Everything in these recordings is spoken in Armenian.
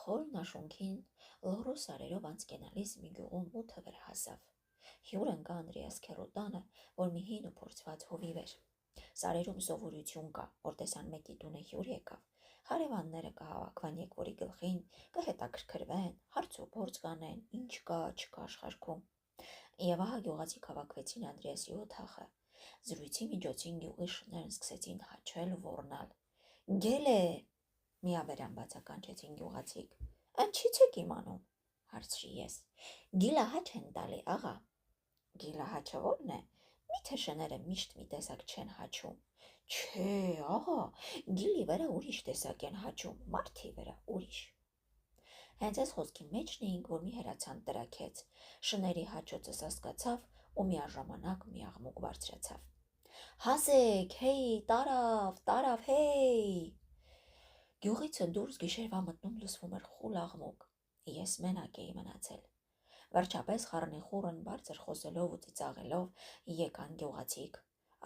Խորն աշունքին լոռու սարերով անցկենալիս մի գյուղում մութը վրա հասավ։ Հյուր ընկա Անդրեաս քեռոտանը, որ մի հին ու փորձված հովիվ էր։ Սարերում սովորություն կա, որ տեսան մեկի տունը հյուր եկավ, հարևանները կհավաքվան եկվորի գլխին, կհետաքրքրվեն, հարց ու փորձ կանեն, ինչ կա, չկա աշխարհքում։ Եվ ահա գյուղացիք հավաքվեցին Անդրեասի օթախը։ Զրույցի միջոցին գյուղի շներն սկսեցին հաչել ու ոռնալ։ Գել է, միաբերան բացականչեցին գյուղացիք։ Ինչի՞ց եք իմանում, հարցրի ես։ Գիլահաչ են տալի, աղա։ Գիլահաչը ո՞րն է։ Միթե շները միշտ մի տեսակ չեն հաչում։ Չէ, աղա, գիլի վրա ուրիշ տեսակ են հաչում, մարդի վրա ուրիշ։ Հենց այս խոսքի մեջն էինք, որ մի հրացան տրաքեց։ Շների հաչոցս հասկացավ ու միաժամանակ մի աղմուկ բարձրացավ։ Հասեք, հեյ, տարավ, հեյ։ Գյուղիցը դուրս գիշերվա մտնում լսվում էր խուլ աղմուկ։ Ես մենակ էի մնացել։ Վերջապես խառնիխուռն բարձր խոսելով ու ծիծաղելով եկան գյուղացիք։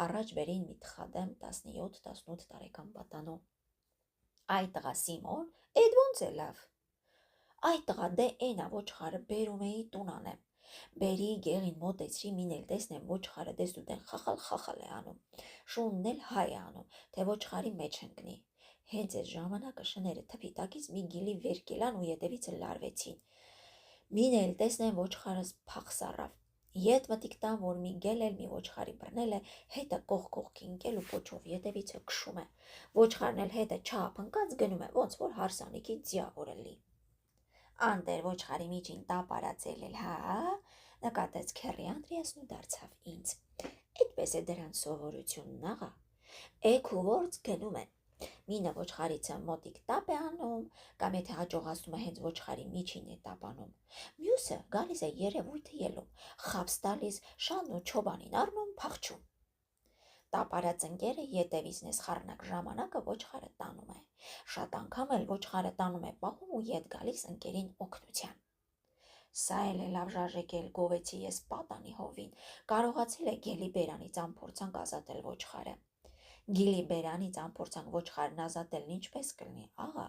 Առաջ բերին մի թխադեմ 17-18 տարեկան պատանու։ Այ տղա Սիմոն, էդ ոնց է լավ։ Այ տղա դե էնա ոչխարը բերում էի տուն անեմ։ Բերի գեղին մոտեցրի մինել տեսնեմ ոչխարը դես ուտեն խախալ է անում։ Շունն էլ հայ է անում, թե ոչխարի մեջ ընկնի։ Հենց այս ժամանակը շները թփի տակից մի գիլի վեր կելան ու ետևիցը լարվեցին։ Մինել տեսնեմ ոչխարս փախս առավ։ Ետ մտիկ տան, որ մի գել էլ մի ոչխարի բռնել է, հետը կողքին կել ու պոչով ետևիցը քշում է։ Ոչխարն էլ հետը չափ ընկած գնում է, ոնց որ հարսանիքի ձիավորը լի։ Անտեր ոչխարի միջին տապարացել էլ, հա, նկատեց քեռի Անդրեասն ու դարձավ ինձ։ Այդպես է դրան սովորությունն, աղա։ Էքու ворց գնում են։ Մինը ոչխարիցը մոտիկ տապ է անում, կամ եթե հաջողացնում է հենց ոչխարի միջին է տապանում։ Մյուսը գալիս է երևույթը ելում, խաբս տալիս, շանն ու չոբանին առնում, փախչում։ Տապարած ընկերը ետևիցն էս խառնակ ժամանակը ոչխարը տանում է։ Շատ անգամ էլ ոչխարը տանում է պահում ու ետ գալիս ընկերին օգնության։ Սա էլ է լավ ժաժեկել, գովեցի ես պատանի հովին, կարողացել է գելի բերանից անփորձանք ազատել ոչխարը։ Գիլի բերանից անփորձանք ոչխարն ազատելն ինչպես կլինի, աղա,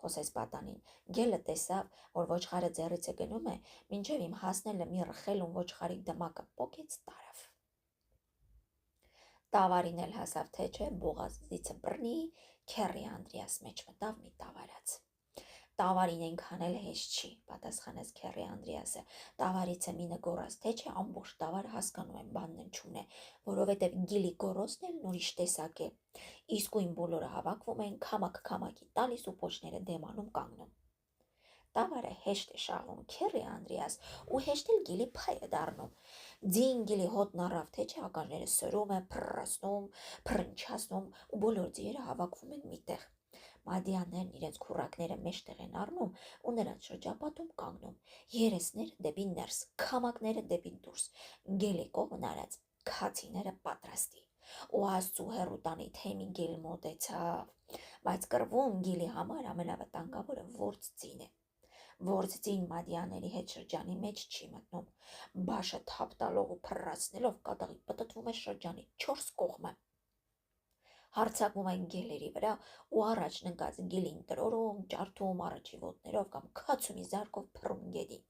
խոսեց պատանին։ Գելը տեսավ, որ ոչխարը ձեռիցը գնում է, մինչև իմ հասնելը մի ռխելուն ոչխարի դմակը պոկեց տարավ։ Տավարին էլ հասավ, թե չէ, բողազիցը բռնի, քեռի Անդրեաս մեջ մտավ մի տավարած։ Տավարին այնքան էլ հեշտ չի, պատասխանեց քեռի Անդրեասը։ Տավարիցը մինը գորած թե չէ, ամբողջ տավարը հասկանում են բանն են չունե, որովհետև գիլի գորոսն էլ ուրիշ տեսակ է։ Իսկույն բոլորը հավաքվում են, քամակի տալիս ու պոչները դեմանում կանգնում։ Տավարը հեշտ է շահվում, քեռի Անդրեաս, ու հեշտ էլ գիլի փայ է դառնում։ Ձին գիլի հոտն առավ, թե չէ, ականջները սրում է, փռռացնում, փռնչացնում ու բոլոր ձիերը հավաքվում են միտեղ։ Մադիաններն իրենց քուռակները մեջտեղ են առնում ու նրանց շրջապատում կանգնում, երեսները դեպի ներս, քամակները դեպի դուրս, գելի կողմն արած, քացիները պատրաստի։ Ու Աստծու հեռու տանի թե մի գիլ մոտեցավ, բայց կռվում գիլի համար ամենավտանգավորը ворց ձին է։ Ворց ձին մադիաների հետ շրջանի մեջ չի մտնում, բաշը թափ տալով ու փռռացնելով կատաղի պտտվում է շրջանի 4 կողմը։ Հարցակվում են գելերի վրա ու առաջն ընկած գիլին տրորում, ջարդում առաջի ոտներով կամ քացումի զարկով փռում գետին։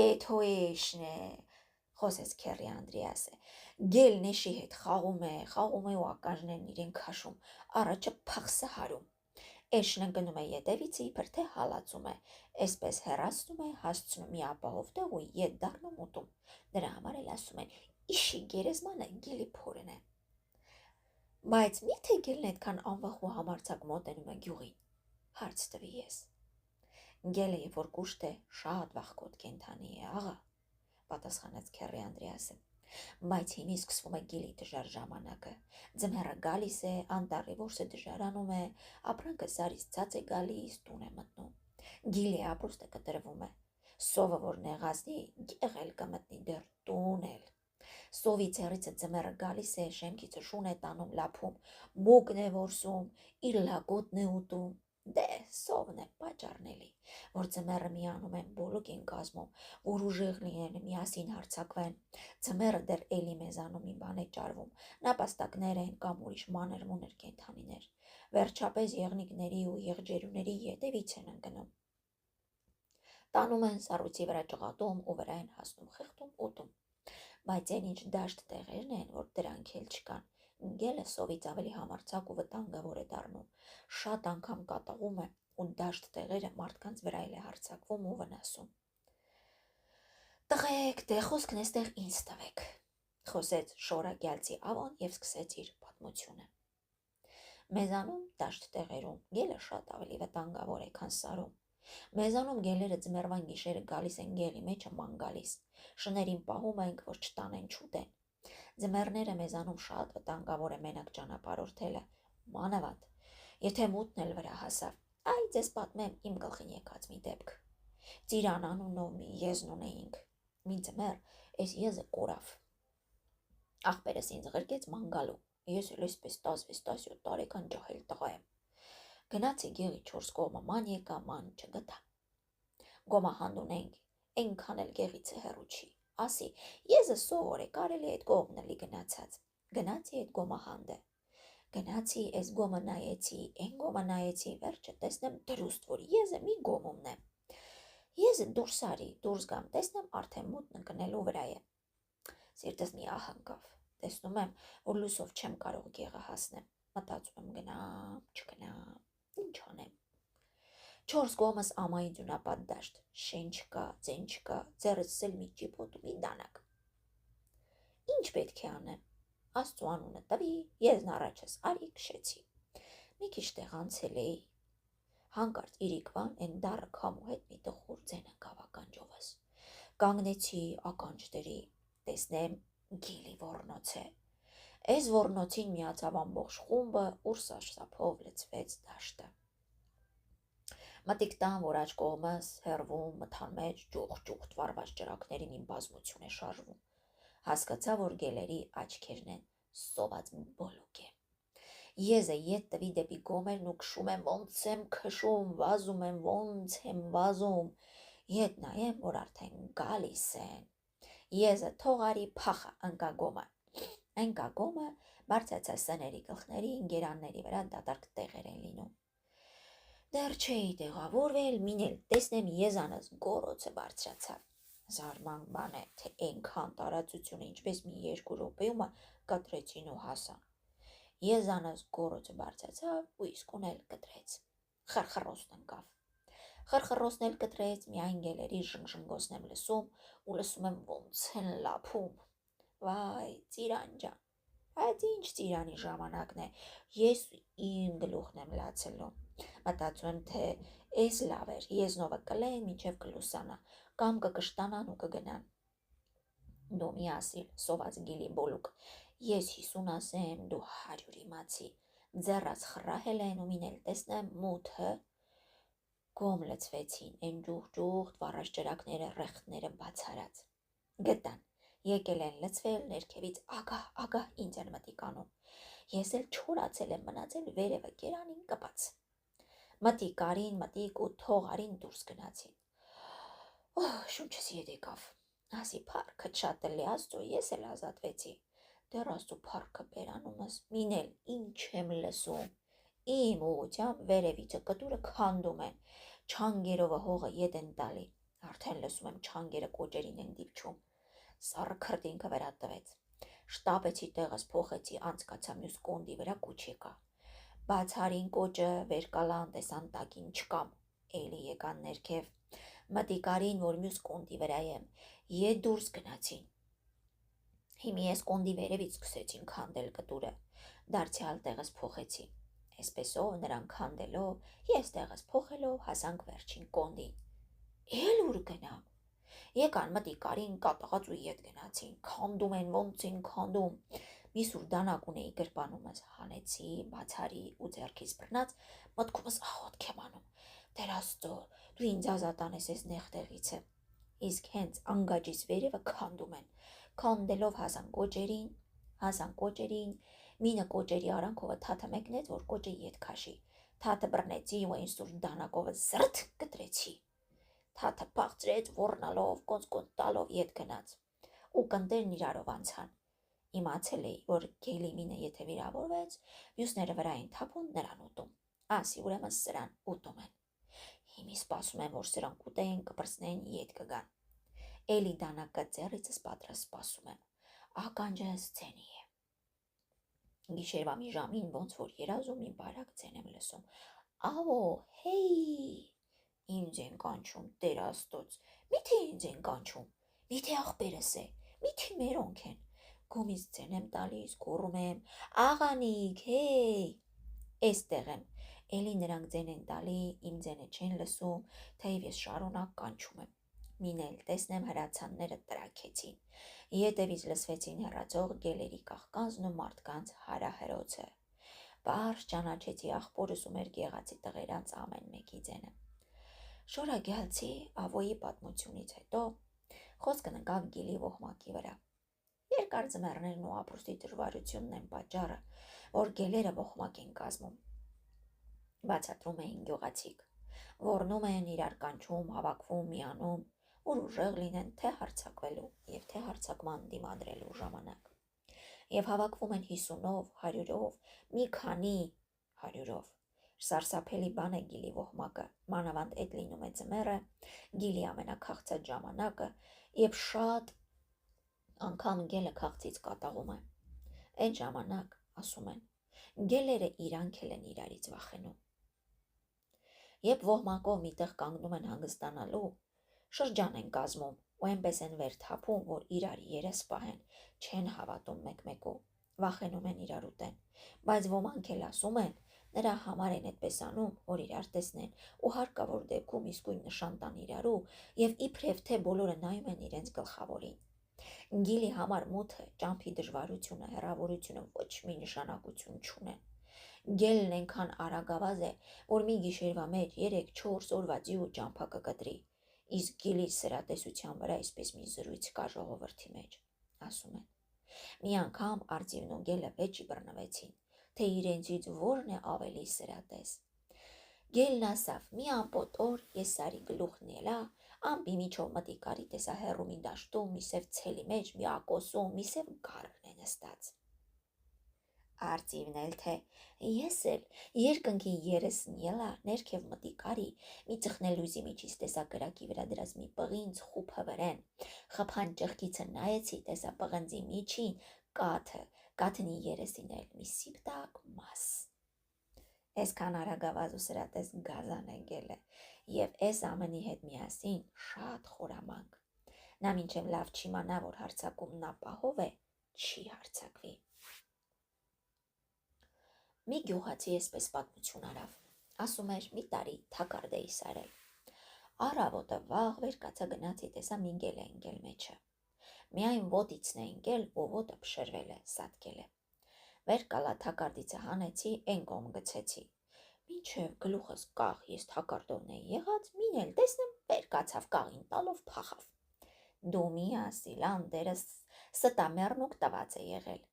Էդ հոեշն է, խոսեց քեռի Անդրեասը։ Գելն էշի հետ խաղում է ու ականջներն իրեն քաշում, առաջը փախսը հարում։ Էշն ընկնում է ետևից իբր թե հալածում է, այսպես հեռացնում է, հասցնում մի ապահով տեղ ու ետ դառնում ուտում։ Դրա համար էլ ասում են իշի գերեզմանը գիլի փորն է։ Բայց միթե գելն այդքան անվախ ու համարձակ մոտենում է գյուղին, հարց տվի ես։ Գելը երբ որ կուշտ է, շատ վախկոտ կենդանի է, աղա, պատասխանեց քեռի Անդրեասը։ Բայց հիմի սկսվում է գիլի դժար ժամանակը։ Ձմեռը գալիս է, անտառի որսը դժարանում է, ապրանքը սարից ցած է գալիս, տուն է մտնում։ Գիլի ապրուստը կտրվում է։ Սովը որ նեղացնի, գեղել կմտնի դեռ տուն էլ։ Սովի ցերիցը ձմեռը գալիս է, շեմքիցը շուն է տանում, լափում, մուկն է որսում, իր լակոտն է ուտում։ Դե սովն է պատճառն էլի, որ ձմեռը միանում են բոլոկ են կազմում, որ ուժեղ լինեն, միասին հարձակվեն։ Ձմեռը դեռ էլի մեզանում մի բան է ճարվում, նապաստակներ են կամ ուրիշ մանր մուներ կենդանիներ։ Վերջապես եղնիկների ու եղջերուների ետևից են ընկնում։ Տանում են սառույցի վրա ճղատում ու վրա են հասնում խեղդում ուտում։ Բայց այն ինչ դաշտ տեղերն են, որ դրանք էլ չկան, գելը սովից ավելի համարձակ ու վտանգավոր է դառնում, շատ անգամ կատաղում է ու դաշտ տեղերը մարդկանց վրա էլ է հարձակվում ու վնասում։ Տղեկ, դե խոսքն էստեղ ինձ տվեք, խոսեց շորագյալցի Ավոն և սկսեց իր պատմությունը։ Մեզանում դաշտ տեղերում գելը շատ ավելի վտանգավոր է, քան սարում։ Մեզանում գելերը ձմեռվան գիշերը գալիս են գեղի մեջը ման գալիս, շներին պահում ենք, որ չտանեն չուտեն։ Ձմեռները մեզանում շատ վտանգավոր է մենակ ճանապարհորդելը, մանավանդ, եթե մութն էլ վրա հասավ։ Այ ձեզ պատմեմ իմ գլխին եկած մի դեպք։ Ծիրան անունով մի եզն ունեինք։ Մի ձմեռ այս եզը կորավ։ Աղբերս ինձ ղրկեց ման գալու։ Ես էլ այսպես 16-17 տարեկան ջահել տղա եմ։ Գնացի գեղի 4 կողմը ման եկա, ման չգտա։ Գոմա հանդ ունենք, այնքան էլ գեղից է հեռու չի։ Ասի, եզը սովոր է, կարելի է այդ կողմն էլի գնացած։ Գնացի այդ գոմա հանդը։ Գնացի, այս գոմը նայեցի, այն գոմը նայեցի, վերջը տեսնեմ դրուստ, որ եզը մի գոմումն է։ Եզը դուրս արի, դուրս գամ, տեսնեմ արդեն մութն ընկնելու վրա է։ Սիրտս մի ահ ընկավ։ Տեսնում եմ, որ լույսով չեմ կարող գեղը հասնեմ։ Մտածում եմ գնամ, չգնամ, ինչ անեմ։ 4 կողմս ամայի ձյունապատ դաշտ, շեն չկա, ձեն չկա, ձեռս էլ մի ճիպոտ ու մի դանակ։ Ինչ պետք է անեմ։ Աստծու անունը տվի, եզն առաջս արի քշեցի։ Մի քիչ տեղ անցել էի։ Հանկարծ իրիկվան այն դառը քամու հետ մի տխուր ձեն ընկավ ականջովս։ Կանգնեցի, ականջ դրի, տեսնեմ գիլի ոռնոց է։ Այս ոռնոցին միացավ ամբողջ խումբը, ուր սարսափով լցվեց դաշտը։ Մտիկ տան, որ աջ կողմս հեռվում մթան մեջ ճուղ-ճուղ վառված ճրակների մի բազմություն է շարժվում։ Հասկացա, որ գելերի աչքերն են, սոված բոլուկ է։ Եզը ետ տվի դեպի գոմերն ու քշում եմ, ոնց եմ քշում, վազում եմ, ոնց եմ վազում։ Ետ նայեմ, որ արդեն գալիս են։ Եզը թողարի փախա ընկա գոմը։ Ընկա գոմը բարձացա սների գլխների, գերանների վրա դատարկ տեղեր են լինում։ Դեռ չէի տեղավորվել, մինել տեսնեմ եզանս գորոցը բարձրացավ։ Զարման բան է, թե այնքան տարածությունը ինչպես մի 2 րոպեում կտրեցին ու հասան։ Եզանս գորոցը բարձրացավ ու իսկուն էլ կտրեց։ Խրխռոսն ընկավ։ Խրխռոսն էլ կտրեց, միայն գելերի ժնգժնգոսն եմ լսում ու լսում եմ ոնց են լափում։ Վայ, ծիրան ջան, այդ ինչ ծիրանի ժամանակն է, ես իմ գլուխն եմ լացելու։ Մտածում եմ, թե էս լավ էր, եզնովը կլեն մինչև կլուսանա, կամ կկշտանան ու կգնան։ Դու մի ասիլ, սոված գիլի բոլուկ, ես 50 ասեմ, դու 100 իմացի, ձեռած խռահել են ու մինել տեսնեմ մութը։ Գոմ լցվեցին, այն ջուղ-ջուղ վառած ճրակները, ռեխտները բացարած։ Գտան, եկել են լցվել, ներքևից ագահ ինձ են մտիկ անում։ Ես էլ չորացել եմ մնացել վերևը կերանին կպած։ Մտիկ արին, մտիկ ու թող արին դուրս գնացին։ Շունչս ետ եկավ։ Ասի փառքը շատ էլի Աստծո, ես էլ ազատվեցի։ Դեռ Աստծո փառքը բերանումս, մինել ինչ եմ լսում։ Իմ ուղությամբ վերևիցը կտուրը քանդում են, չանգերովը հողը ետ են տալի։ Արդեն լսում եմ չանգերը կոճերին են դիպչում։ Սառը քրտինքը վրա տվեց։ Շտապեցի տեղս փոխեցի, անցկացա մյուս կոնդի վրա կուչ եկա։ Բացարին կոճը, վեր կալան, տեսան տակին չկամ, էլի եկան ներքև։ Մտիկ արին, որ մյուս կոնդի վրա եմ, ետ դուրս գնացին։ Հիմի ես կոնդի վերևից սկսեցին քանդել կտուրը, դարձյալ տեղս փոխեցի։ Այսպեսով նրան քանդելով, ես տեղս փոխելով հասանք վերջին կոնդին։ Էլ ուր գնամ։ Եկան մտիկ արին, կատաղած ու ետ գնացին, քանդում են, ոնց են քանդում։ Մի սուր դանակ ունեի գրպանումս, հանեցի, բացարի ու ձեռքից բռնած, մտքումս աղոթք եմ անում։ Տեր Աստծո, դու ինձ ազատ անես այս նեղտեղիցը։ Իսկ հենց անգաջից վերևը քանդում են։ Քանդելով հասան կոճերին, մինը կոճերի արանքովը թաթը մեկնեց, որ կոճը ետ քաշի։ Թաթը բռնեցի ու այն սուր դանակովը զրթ կտրեցի։ Թաթը փախցրեց ոռնալով, կոնց տալով ետ գնաց։ Ու կնդերն իրարով անցան։ իմացել էի, որ Գեյլի մինը եթե վիրավորվեց, մյուսները վրա են թափում նրան ուտում, ասի ուրեմն սրան ուտում են, հիմի սպասում եմ, որ սրանք ուտեին, կպրծնեն, ետ կգան, էլի դանակը ձեռիցս պատրաստ սպասում եմ, ականջս ձենի է, գիշերվա մի ժամին ոնց որ երազում մի բարակ ձեն եմ լսում, ավո, հեյ, ինձ են կանչում, Տեր Աստծոց, միթե ինձ են կանչում, միթե աղբերս է, միթե մերոնք են, գոմից ձեն եմ տալիս, գոռում եմ, աղանիկ, հեյ, էստեղ եմ, էլի նրանք ձեն են տալի, իմ ձենը չեն լսում, թեև ես շարունակ կանչում եմ, մինել տեսնեմ հրացանները տրաքեցին, ետևից լսվեցին հեռացող գելերի կաղկանձն ու մարդկանց հարահրոցը, պարզ ճանաչեցի աղբորս ու մեր գեղացի տղերանց ամեն մեկի ձենը, շորագյալցի ավոյի պատմությունից հետո խոսքն ընկավ Գիլի ոհմակի վրա, երկար ձմեռներն ու ապրուստի դժվարությունն են պատճառը, որ գելերը ոհմակ են կազմում, բացատրում էին գյուղացիք, ոռնում են իրար կանչում, հավաքվում, միանում, որ ուժեղ լինեն թե հարձակվելու և թե հարձակման դիմադրելու ժամանակ, և հավաքվում են 50-ով, 100-ով, մի քանի 100-ով, սարսափելի բան է Գիլի ոհմակը, մանավանդ էդ լինում է ձմեռը, Գիլի ամենաքաղցած ժամանակը և շատ անգամ գելը քաղցից կատաղում է, այդ ժամանակ, ասում են, գելերը իրանք էլ են իրարից վախենում, երբ ոհմակով միտեղ կանգնում են հանգստանալու, շրջան են կազմում ու այնպես են վեր թափում, որ իրար երես պահեն, չեն հավատում մեկ-մեկու, վախենում են իրար ուտեն, բայց ոմանք էլ ասում են, նրա համար են այդպես անում, որ իրար տեսնեն ու հարկավոր դեպքում իսկույն նշան տան իրարու և իբրև թե բոլորը նայում են իրենց գլխավորին։ Գիլի համար մութը, ճամփի դժվարությունը, հեռավորությունը ոչ մի նշանակություն չունեն։ Գելն այնքան արագավազ է, որ մի գիշերվա մեջ 3-4 օրվա ձիու ճամփա կկտրի, իսկ Գիլի սրատեսության վրա այսպես մի զրույց կա ժողովրդի մեջ, ասում են։ Մի անգամ արծիվն ու գելը վեճի բռնվեցին, թե իրենցից որն է ավելի սրատես։ Գելն ասավ, մի ամպոտ օր ես Սարի գլուխն ելա, ամպի միջով մտի կարի տեսա հեռու մի դաշտում, մի սև ցելի մեջ, մի ակոսում, մի սև գառն է նստած։ Արծիվն էլ թե ես էլ երկնքի երեսն ելա, ներքև մտի կարի, մի ծխնելույզի միջից տեսա կրակի վրա դրած մի պղինձ խուփը վրեն, խփան ճեղքիցը նայեցի, տեսա պղնձի միջին կաթը, կաթնի երեսին էլ մի սիպտակ մաս։ Այսքան արագավազ ու սրատես գազան է գելը, և այս ամենի հետ միասին շատ խորամանկ։ Նա մինչև լավ չիմանա, որ հարձակումն ապահով է, չի հարձակվի։ Մի գյուղացի այսպես պատմություն արավ, ասում էր մի տարի թակարդ էի սարել։ Առավոտը վաղ վեր կացա գնացի տեսա մի գել է ընկել մեջը։ Միայն ոտիցն է ընկել ու ոտը փշրվել է, սատկել է։ Վեր կալա թակարդիցը հանեցի, այն կողմ գցեցի։ Մինչև գլուխս կաղ ես թակարդովն էի եղած, մին էլ տեսնեմ վեր կացավ կաղին տալով փախավ։ Դու մի ասի, լանդերս ստամեռնուկ տված է եղել։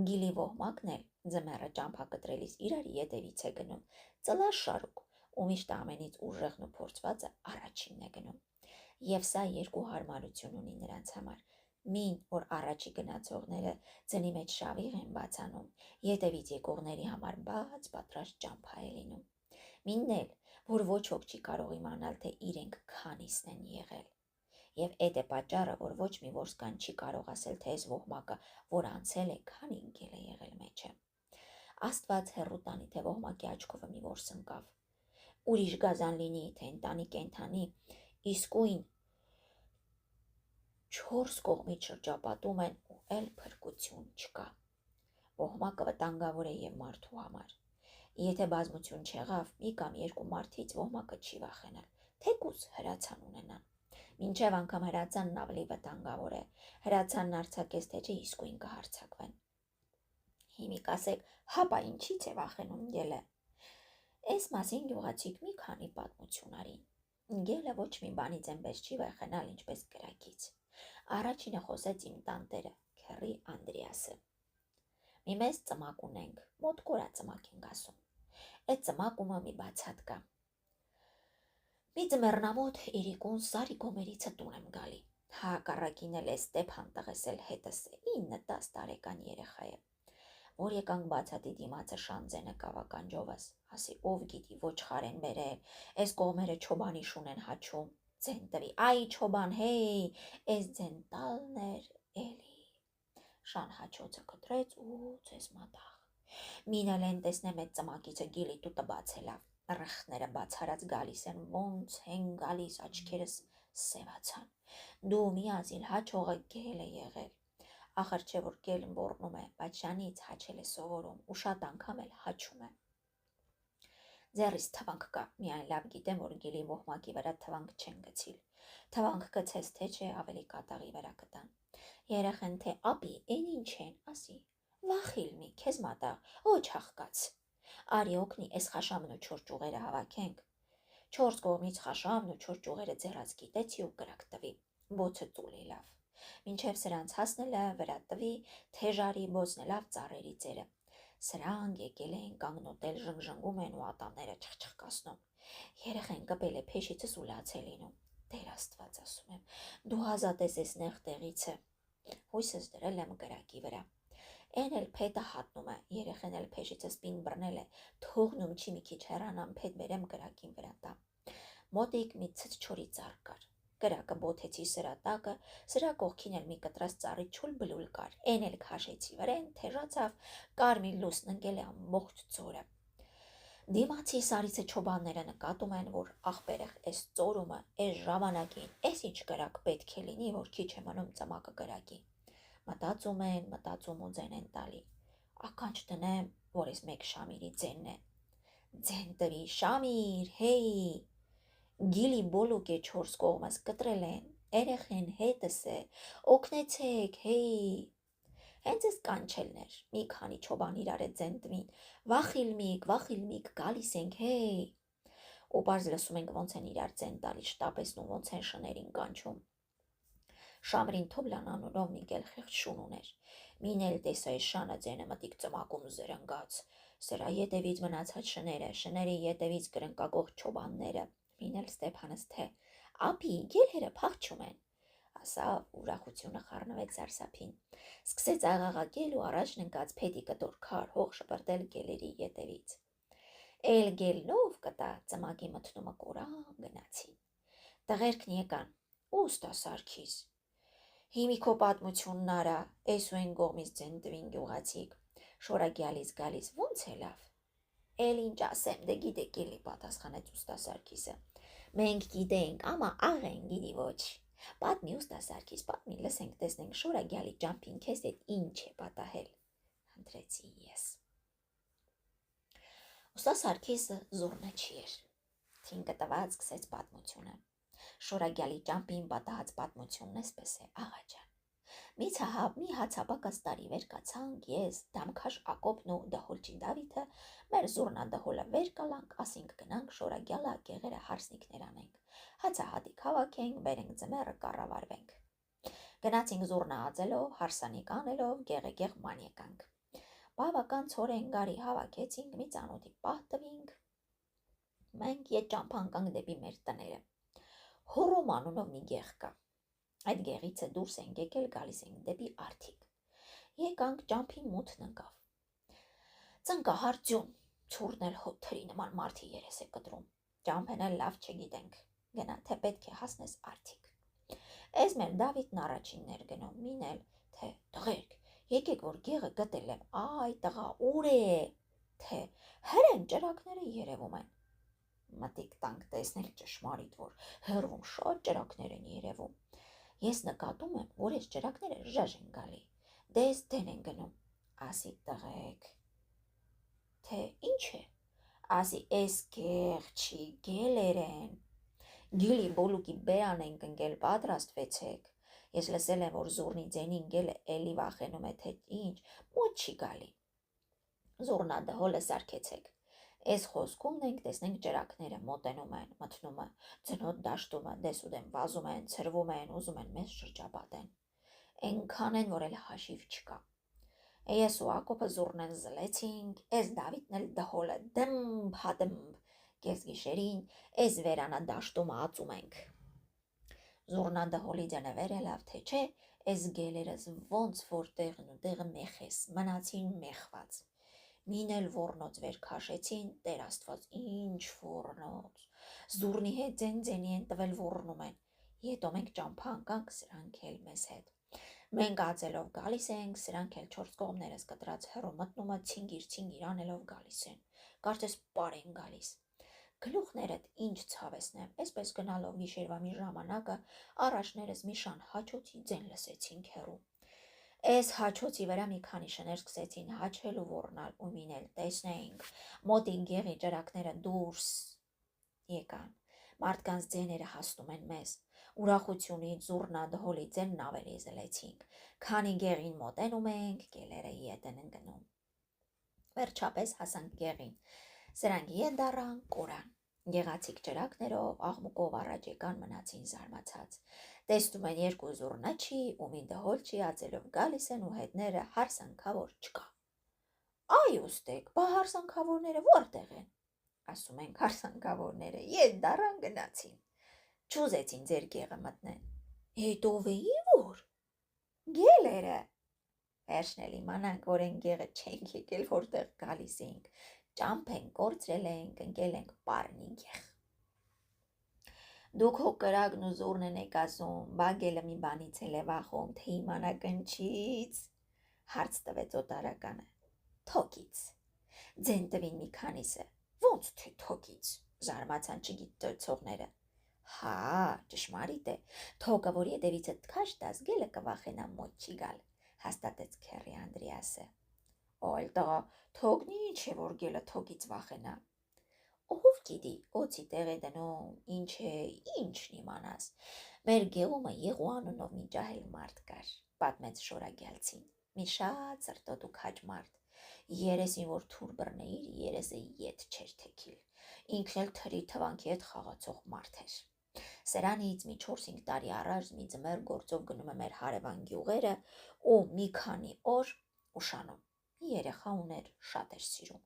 Գիլի ոհմակն էլ ձմեռը ճամփա կտրելիս իրար ետևից է գնում, ծլաշարուկ ու միշտ ամենից ուժեղն ու փորձվածը առաջինն է գնում։ Եվ սա երկու հարմարություն ունի նրանց համար։ Մին, որ առաջի գնացողները ձնի մեջ շավիղ են բացանում, ետևից եկողների համար բաց պատրաստ ճամփա է լինում։ Մինն էլ, որ ոչ ոք չի կարող իմանալ, թե իրենք քանիսն են եղել։ Եվ այդ է պատճառը, որ ոչ մի որսկան չի կարող ասել, թե այս ոհմակը, որ անցել է, քանի ընկել է եղել մեջը։ Աստված հեռու տանի, թե ոհմակի աչքովը մի որս ընկավ։ Ուրիշ գազան լինի, թե ընտանի կենդանի, իսկույն 4 կողմից շրջապատում են ու էլ փրկություն չկա։ Ոհմակը վտանգավոր է և մարդու համար։ Եթե բազմություն չեղավ, մի կամ երկու մարդից ոհմակը չի վախենալ, թեկուզ հրացան ունենան։ Մինչև անգամ հրացանն ավելի վտանգավոր է, հրացանն արձակես թե չէ իսկույն կհարձակվեն։ Հիմի կասեք, հապա ինչից է վախենում գելը։ Այս մասին գյուղացիք մի քանի պատմություն արին։ Գելը ոչ մի բանից այնպես չի վախենալ, ինչպես կրակից։ Առաջինը խոսեց իմ տանտերը, քեռի Անդրեասը։ Մի մեծ ծմակ ունենք, մոտ կորա ծմակ ենք ասում։ Այդ ծմակումը մի բացատ կա։ Մի ձմեռնամոտ իրիկուն Սարի գոմերիցը տուն եմ գալի։ Հակառակին էլ է Ստեփան տղեսել հետս է 9-10 տարեկան երեխա է, որ եկանք բացատի դիմացը շանձենը կավականջովս, ասի ով գիտի ոչխար են բերել, էս կողմերը չոբանի շունեն հաչում, ձեն տվի, այ չոբան, հեյ, էս ձեն տալն էր էլի, շան հաչոցը կտրեց ու ձեզ մատաղ, մինել են տեսնեմ էտ ծմակիցը գիլի տուտը բացելավ, ռխները բացարած գալիս են, ոնց են գալիս աչքերս սևացան, դու միազիլ հաչողը գել է եղել, ախր չէ որ գելն ոռնում է, բայց շանից հաչել է սովորում ու շատ անգամ էլ հաչում է։ Ձեռիս թվանք կա, միայն լավ գիտեմ, որ գիլի մոհմակի վրա թվանք չեն գցիլ, թվանք գցես թե չէ ավելի կատաղի վրա կտան, երեխեն թե ապի են ինչ են, ասի, վախիլմի, քեզ մատաղ, ոչ հաղկաց, արի օգնի էս խաշամն ու չոր ճուղերը հավաքենք, 4 կողմից խաշամն ու չոր ճուղերը ձեռած գիտեցի ու կրակ տվի, բոցը ծուլի լավ, մինչև սրանց հասնելը վրա տվի, թեժարի բոցնելավ ծառերի ձերը, սրանք եկել են կանգնոտել ժնգժնգում են ու ատամները չխչխկացնում, երեխեն կպել է փեշիցս ու լաց է լինում, Տեր Աստված ասում եմ, դու հազատես ես նեղ տեղիցը, հույսս դրել եմ կրակի վրա, են էլ փետը հատնում է, երեխեն էլ փեշիցս պին բռնել է, թողնում չի մի քիչ հեռանամ փետ բերեմ կրակին վրա տա, մոտիկ մի ցած չորի ծառ կար, կրակը բոթեցի սրա տակը, սրա կողքին էլ մի կտրած ծառի չուլ բլուլ կար, են էլ քաշեցի վրեն, թեժացավ, կարմիր լուսն ընկել է ամբողջ ծորը, դիմացի սարիցը չոբանները նկատում են, որ աղբերեղ էս ծորումը, էս ժամանակին, էս ինչ կրակ պետք է լինի, որ քիչ է մնում ծմակը կրակի, մտածում ու ձեն են տալի, ականջ տնեմ, որ էս մեկ շամիրի ձենն է, ձեն տվի շամիր, հեյ, գիլի բոլուկ է 4 կողմս կտրել են, երեխեն հետս է, օգնեցեք, հեյ, հենց էս կանչելն էր, մի քանի չոբան իրար է ձեն տվին, վախիլմիկ, գալիս ենք, հեյ, ու պարզ լսում ենք ոնց են իրար ձեն տալի, շտապեցնում ոնց են շներին կանչում, Շամրին Թոբլան անունով մի գել խեղճ շուն ուներ, մին էլ տեսա էս շանը ձենը մտիկ ծմակում զրնգաց, սրա ետևից մնացած շների ետևից կրնկակող չոբանները, մին էլ Ստեփանս թե, ապի գելերը փախչում են, ասա ուրախությունը խառնվեց սարսափին, սկսեց աղաղակել ու առաջ ընկած փետի կտոր քար հող շպրտել գելերի ետևից, էլ գելնով կտա ծմակի մթնումը կորան գնացին, տղերքն եկան, ուստա Սարգիս, հիմի քո պատմությունն արա, էս ու են կողմից ձեն տվին գյուղացիք, շորագյալից գալիս ոնց է լավ, էլ ինչ ասեմ, դե գիտեք էլի պատասխանեց ուստա Սարգիսը, մենք գիտենք, ամա աղ են գիտի ոչ, պատմի ուստա Սարգիս, պատմի լսենք տեսնենք շորագյալի ճամփին քեզ հետ ինչ է պատահել, հնդրեցի ես, ուստա Սարգիսը զուռնը չի էր, թինկը տված սկսեց պատմությունը, շորագյալի ճամփին պատահած պատմությունն էսպես է, աղաջան, մի հացապակած տարի վեր կացանք ես, դամքաշ Ակոբն ու դհոլջի Դավիթը, մեր զուռնա դհոլը վեր կալանք, ասինք գնանք շորագյալը ակեղերը հարսնիկներ անենք, հացահատիկ հավաքենք, բերենք ձմեռը կառավարվենք, գնացինք զուռնա ածելով, հարսանիք անելով, գեղեգեղ ման եկանք, բավական ցորեն գարի հավաքեցինք, մի ծանոթի պահ տվինք, մենք ետ ճամփա անկանք դեպի մեր տները, Հոռոմ անունով մի գեղ կա, այդ գեղիցը դուրս ենք եկել գալիս ենք դեպի արդիկ, եկանք ճամփին մութն ընկավ, ծնկահար ձյուն, ցուրտն էլ թրի նման մարդի երես է կտրում, ճամփեն էլ լավ չգիտենք, գնա թե պետք է հասնես արդիկ, էս մեր Դավիթն առաջինն էր գնում, մին էլ թե տղերք, եկեք որ գեղը գտել եմ, այ տղա ուր է, թե հրեն ճրակները երևում են, մտիկ տանք տեսնել ճշմարիտ, որ հեռվում շատ ճրակներ են երևում, ես նկատում եմ, որ այս ճրակները ժաժ են գալի, դες դեն են գնում, ասի տղեք, թե ինչ է, ասի էս գեղչի գելեր են, գիլի բոլուկի բերան ենք ընկել պատրաստվեցեք, ես լսել եմ, որ զուռնի ձենին գելը էլի վախենում է, թե ինչ, մոտ չի գալի, զուռնա դհոլը սարքեցեք, Էս խոսքում ենք տեսնենք ճրակները մոտենում են, մթնում է, ձնոտ դաշտում է, դեսուդեն վազում են, ցրվում են, ուզում են մեզ շրջապատեն, ենքան են, որ էլ հաշիվ չկա, ես ու Ակոբը զուռնեն զլեցինք, էս Դավիթն էլ դհոլը դմբ հադմբ, կես գիշերին, էս վերանա դաշտում ածում ենք, Զուռնա դհոլի ջանավերը լավ թե չէ, էս գելերս ոնց որ տեղն ու տեղը մեխես, մնացին մեխված։ Մինել ոռնոց վեր քաշեցին, Տեր Աստված, ինչ ոռնոց։ Զուռնի հետ ձենձենի են տվել ոռնում են։ Հետո մենք ճամփա անկանք, սրանք էլ մեզ հետ։ Մենք ածելով գալիս ենք, սրանք էլ 4 կողմներս կտրած հեռու մտնումը ցինգիր անելով գալիս են։ Կարծես պար են գալիս։ Գլուխներդ ինչ ցավեսնեմ, այսպես գնալով գիշերվա մի ժամանակը առաջներս մի շան հաչոցի ձեն լսեցինք հեռու։ Այս հաչոցի վրա մի քանի շներ սկսեցին հաչել ու ոռնալ ու մինել տեսնեինք, մոտիկ գեղի ճրակները դուրս եկան, մարդկանց ձեները հասնում են մեզ, ուրախությունից զուռնա դհոլի ձենն ավելի զլեցինք, քանի գեղին մոտենում ենք, գելերը ետ են ընկնում։ Վերջապես հասանք գեղին, սրանք ետ դառան, կորան, գեղացիկ ճրակներով, աղմուկով առաջ եկան, մնացին զարմացած, տեսնում են երկու զուռնաչի ու մի դհոլչի ածելով գալիս են ու հետները հարսանքավոր չկա։ Այ ուստեք, բա հարսանքավորները որտեղ են, ասում ենք հարսանքավորները ետ դառան գնացին, չուզեցին ձեր գեղը մտնեն, հետո վեի որ, գելերը, վերջն էլ իմանանք, որ են գեղը չենք եկել, որտեղ գալիս էինք, ճամփ ենք կորցրել ենք, ընկել ենք պարնի գեղ։ Դուք հո կրակն ու զուռն եք ասում, բա գելը մի բանից էլ է վախում, թե իմանա կնչից, հարց տվեց օտարականը։ Թոկից, ձեն տվին մի քանիսը, ոնց թե թոկից, զարմացան չգիտեցողները։ Հա, ճշմարիտ է, թոկը, որ ետևիցդ քաշ տաս, գելը կվախենա մոտ չի գալ, հաստատեց քեռի Անդրեասը։ Այլ տղա, թոկն ինչ է, որ գելը թոկից վախենա։ Ով գիտի, օծի տեղ է դնում, ինչ է, ինչն իմանաս։ Մեր գեղումը Եղու անունով մի ջահել մարդ կար, պատմեց Շորագյալցին, մի շատ սրտոտ ու քաջ մարդ։ Երեսին որ թուր բռնեիր, երեսը ետ չէր թեքիլ, ինքն էլ թրի թվանքի հետ խաղացող մարդ էր։ Սրանից մի 4-5 տարի առաջ մի ձմեռ գործով գնում է մեր հարևան գյուղերը ու մի քանի օր ուշանում։ Մի երեխա ուներ, շատ էր սիրում։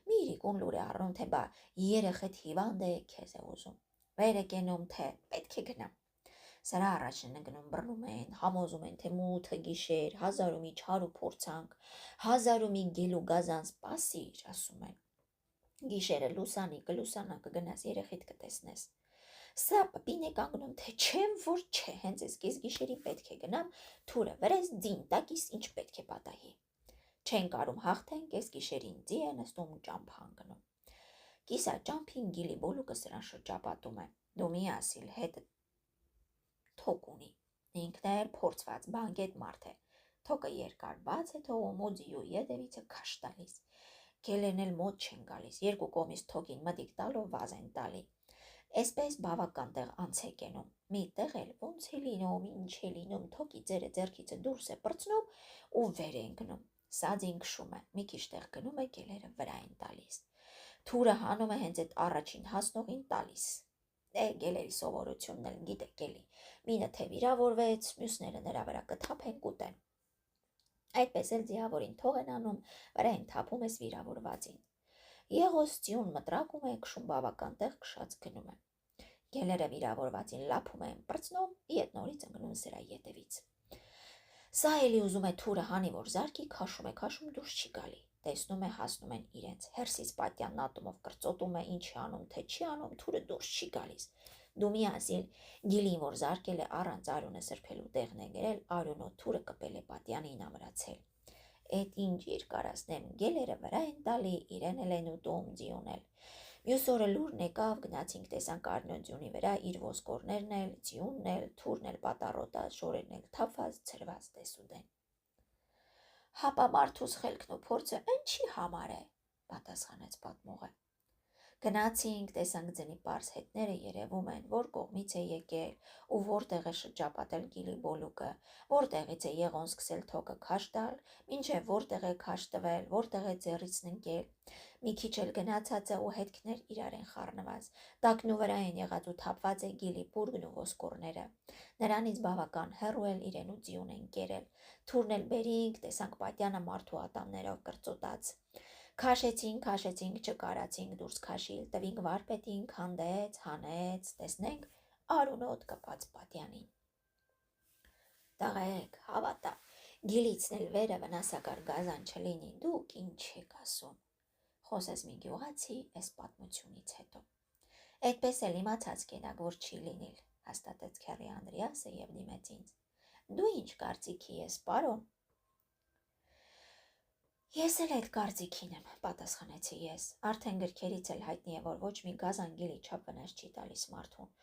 Մի իրիկուն լուր է առնում, թե բա երեխեդ հիվանդ է, քեզ է ուզում։ Վեր է կենում, թե պետք է գնամ։ Սրա առաջին ընկնում բռնում են, համոզում են, թե մութը գիշեր, 1000 ու մի չար ու փորձանք, 1000 ու մի գել ու գազան սպասիր, ասում են։ Գիշերը լուսանի կլուսանա կգնաս երեխիդ կտեսնես։ Սա պպին է կանգնում, թե չեմ, որ չէ, հենց ես կես գիշերին պետք է գնամ, թուրը վրես ձին տակիս ինչ պետք է պատահի։ Չեն կարում հաղթեն, կես գիշերին ձի է նստում ու ճամփա ընկնում։ Կիսա ճամփին գիլի բոլուկը սրան շրջապատում է, դու մի ասիլ հետը թոկ ունի, ինքն էլ փորձված բանկետ մարդ է, թոկը երկար բաց է թողում ու ձիու ետևիցը քաշ տալիս, գելերն էլ մոտ չեն գալիս, երկու կողմից թոկին մտիկ տալով վազ են տալի, այսպես բավական տեղ անց է կենում, մի տեղ էլ ոնց է լինում, ինչ է լինում, թոկի ձերը ձեռքիցը դուրս է պրծնում ու վեր է ընկնում, սածին քշում է, մի քիչ տեղ գնում է, գելերը վրա են տալիս, թուրը հանում է հենց այդ առաջին հասնողին տալիս, գելերի սովորությունն էլ գիտեք էլի, մինը թե վիրավորվեց, մյուսները նրա վրա կթափեն կուտեն, այդպես էլ ձիավորին թող են անում, վրա են թափում ես վիրավորվածին, Եղոս ձյուն մտրակում է, քշում բավական տեղ քշած գնում է, գելերը վիրավորվածին լափում են պրծնում, ետ նորից ընկնում սրա ետևից, սա էլի ուզում է թուրը հանի որ զարկի, քաշում է, քաշում դուրս չի գալի, տեսնում է հասնում են իրենց, հերսից պատյանն ատումով կրծոտում է, ինչ է անում, թե չի անում, թուրը դուրս չի գալիս, դու մի ասիլ, գիլին որ զարկել է առանց արյունը սրբելու տեղն է գերել, արյունով թուրը կպել է պատյանին ամրացել, Էդ ինչ երկարացնեմ, գելերը վրա են տալի, իրեն էլ են ուտում, ձիուն էլ, մյուս օրը լուրն եկավ, գնացինք տեսանք Արնո ձյունի վրա իր ոսկորներն էլ, ձյունն էլ, թուրն էլ պատառոտած, շորերն էլ թափված, ցրված տեսուդեն։ Հապա մարդուս խելքն ու փորձը ինչի համար է, պատասխանեց պատմողը։ Գնացինք, տեսանք ձնի պարզ հետները երևում են, որ կողմից է եկել ու որտեղ է շրջապատել գիլի բոլուկը, որտեղից է Եղոն սկսել թոկը քաշ տալ, մինչև որտեղ է քաշ տվել, որտեղ է ձեռից ընկել, մի քիչ էլ գնացած է ու հետքներ իրար են խառնված, տակնու վրա են եղած ու թափված է գիլի պուրգն ու ոսկորները, նրանից բավական հեռու էլ իրեն ու ձիուն են կերել, թուրն էլ բերինք, տեսանք պատյանը մարդու ատամներով կրծոտած, Քաշեցինք, չկարացինք դուրս քաշիլ, տվինք վարպետին, քանդեց, հանեց, տեսնենք, արունոտ կպած պատյանին։ Տղայեք, հավատա, գիլիցն էլ վերը վնասակար գազան չլինի, դուք ինչ եք ասում, խոսեց մի գյուղացի այս պատմությունից հետո։ Այդպես էլ իմացած կենակ, որ չի լինիլ, հաստատեց քեռի Անդրեասը և դիմեց ինձ։ Դու ինչ կարծիքի ես, պարոն։ Ես էլ այդ կարծիքին եմ, պատասխանեցի ես։ Արդեն գրքերից էլ հայտնի է, որ ոչ մի գազան գիլի չափ վնաս չի տալիս մարդուն։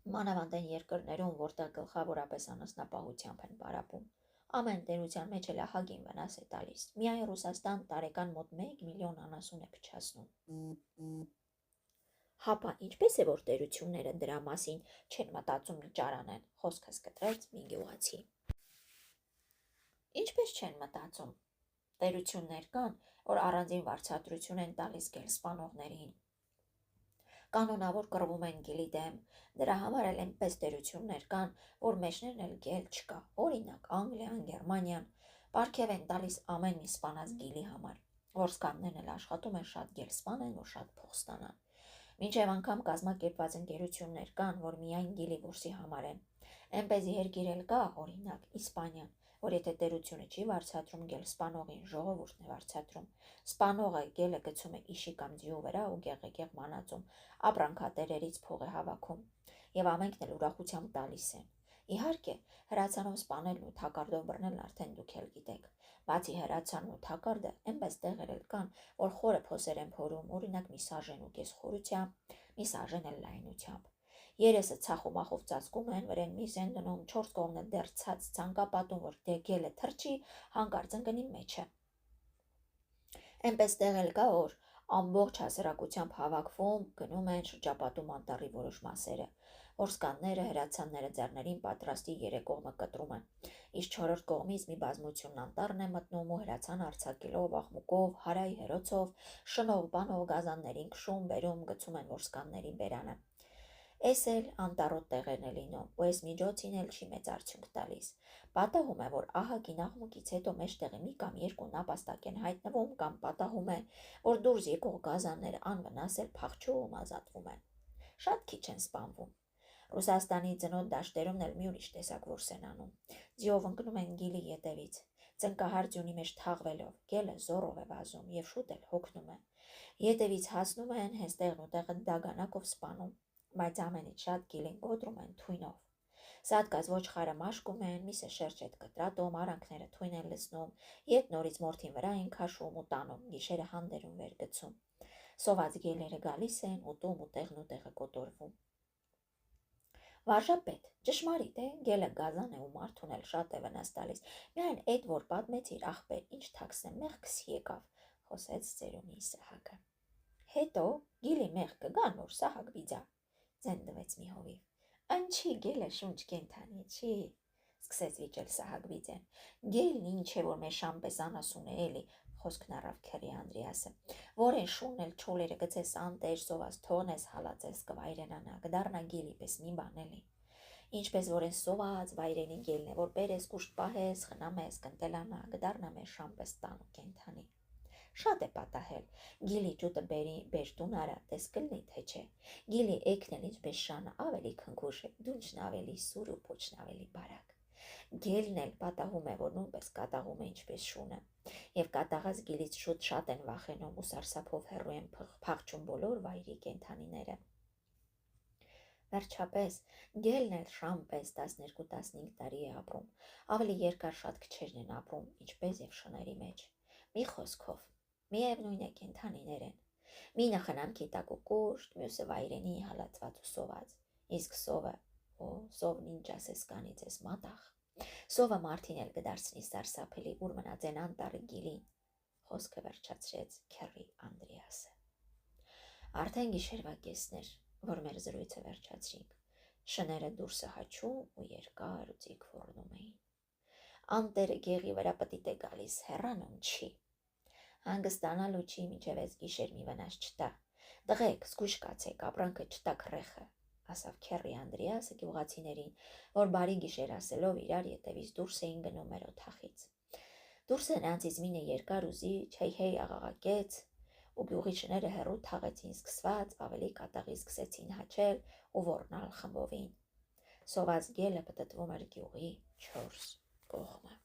Մանավանդ այն երկրներում, որտեղ գլխավորապես անասնապահությամբ են պարապում, ամեն տերության մեջ էլ ահագին վնաս է տալիս։ Միայն Ռուսաստան տարեկան մոտ 1 միլիոն անասուն է փչացնում։ Հապա ինչպես է, որ տերությունները դրա մասին չեն մտածում վիճարանեն, խոսքս կտրեց մի գյուղացի։ Ինչպես չեն մտածում։ Տերություններ կան, որ առանձին վարձատրություն են տալիս գել սպանողներին։ Կանոնավոր կռվում են գիլի դեմ, դրա համար էլ այնպես տերություններ կան, որ մեջներն էլ գել չկա, օրինակ Անգլիան, Գերմանիան, պարգև են տալիս ամեն մի սպանած գիլի համար, որսկաններն էլ աշխատում են շատ գել սպանեն, որ շատ փող ստանան։ Մինչև անգամ կազմակերպված ընկերություններ կան, որ միայն գիլի որսի համար են։ Այնպեսի երկիր էլ կա, օրինակ Իսպանիան, որ եթե տերությունը չի վարձատրում գել սպանողին, ժողովուրդն է վարձատրում։ Սպանողը գելը գցում է իշի կամ ձիու վրա ու գեղեգեղ մանածում, ապրանքատերերից փող է հավաքում, եւ ամենքն էլ ուրախությամբ տալիս են։ Իհարկե, հրացանով սպանելն ու թակարդով բռնելն արդեն դուք էլ գիտեք։ Բացի հրացանն ու թակարդը, այնպես տեղեր էլ կան, որ խորը փոսեր են փորում, օրինակ մի սաժեն ու կես խորությամբ, մի սաժեն էլ լայնությամբ։ Երեսը ցախումախով ծածկում են, վրան միս են դնում, 4 կողմը դեռ ցած ցանկապատում, որ գելը թրջի, հանկարծ ընկնի մեջը։ Այնպես տեղ էլ կա, որ ամբողջ հասարակությամբ հավաքվում, գնում են, շրջապատում անտառի որոշ մասերը, որսկանները, հրացանները ձեռներին պատրաստի 3 կողմը կտրում են, իսկ 4-րդ կողմից մի բազմությունն անտառն է մտնում ու հրացան արձակելով, աղմուկով, հարայի հերոցով, շնով, բանով գազաններին քշում, բերում, գցում են որսկանների բերանը։ Էս էլ անտառոտ տեղերն է լինում, ու այս միջոցին էլ չի մեծ արդյունք տալիս։ Պատահում է, որ ահագին աղմուկից հետո մեջտեղի մի կամ երկու նապաստակ են հայտնվում, կամ պատահում է, որ դուրս եկող գազանները անվնաս էլ փախչում ազատվում են։ Շատ քիչ են սպանվում։ Ռուսաստանի ծնոտ դաշտերումն էլ մի ուրիշ տեսակ որս են անում։ Ձիով ընկնում են գիլի ետևից, ծնկահար ձյունի մեջ թաղվելով, գելը զորով է վազում եւ շուտ էլ հոգնում է։ Ետևից հասնում են, հենց տեղն ու տեղը դագանակով սպանում, բայց ամենից շատ գիլին գոտրում են թույնով։ Սատկած ոչխարը մաշկում են, միսը շերջ հետ կտրատում, արանքները թույն են լցնում, ետ նորից մորթին վրա են քաշում ու տանում, գիշերը հանդերում վեր գցում։ Սոված գելերը գալիս են, ուտում ու տեղն ու տեղը կոտորվում։ Վարժապետ, ճշմարիտ է, գելը գազան է ու մարդուն էլ շատ է վնաս տալիս։ Միայն այդ որ պատմեցիր, ախպեր, ինչ թաքցնեմ, մեղքս եկավ, խոսեց ծերունի Սահակը։ Հետո գիլի մեղքը գան, որ Սահակ բիձա, ձենդվեց մի հովիվ։ Անչի գելը շունչ կենթանի չի, սկսեց վիճել Սահակ բիձեն։ Գելն ինչ է, որ մեր շամպես անասուն է էլի, խոսքն առավ քեռի Անդրեասը, որ են շունն էլ չոլերը գցես անտեր, սոված թողնես, հալածես կվայրենանա, կդառնա գիլի պես մի բան էլի։ Ինչպես որ են սոված վայրենի գելն է, որ բերես կուշտ պահես, խնամես, կընտելանա, կդառնա մեր շամպես տան ու կենթանի։ Շատ է պատահել, գիլի ջուտը բեր տուն արա, տես կլնի թե չէ։ Գիլի էքն էլ ինչպես շանը ավելի քնքուշ է, դունչն ավելի սուր ու փոչն ավելի բարակ։ Գելն էլ պատահում է, որ նույնպես կատաղում է ինչպես շունը, եւ կատաղած գիլից շուտ շատ են վախենում ու սարսափով հեռու են փախչում բոլոր վայրի կենթանիները։ Վերջապես գելն էլ շամպես 12-15 տարի է ապրում, ավելի երկար շատ քչերն են ապրում, ինչպես եւ շների մեջ։ Մի խոսքով, միևնույն է կենթանիներ են։ Մինը խնամքի տակ ու կուշտ, մյուսը վայրենի հալածված ու սոված։ Իսկ սովը, սովն ինչ ասես կանից ես մատաղ։ Սովը մարդին էլ կդարձնի սարսափելի, ուր մնաց են անտառի գիլին, խոսքը վերջացրեց քեռի Անդրեասը։ Արդեն գիշերվա կեսն էր, որ մեր զրույցը վերջացրինք։ Շները դուրսը հաչում ու երկար ու ձիգ ոռնում էին։ Անտերը գեղի վրա պտիտ է գալիս, հեռանում չի։ Հանգստանալու չի, մինչև այս գիշեր մի վնաս չտա։ Տղեկ, զգույշ կացեք, ապրանքը չտա քրեխը, ասավ քեռի Անդրեասը գյուղացիներին, որ բարի գիշեր ասելով իրար ետևից դուրս էին գնում մեր օթախից։ Դուրսը նրանցից մինը երկար ուզի, հեյ աղաղակեց, ու գյուղի շները հեռու թաղեցին սկսված, ավելի կատաղի սկսեցին հաչել ու ոռնալ խմբովին։ Սոված գելը պտտվում էր գյուղի 4 կողմը։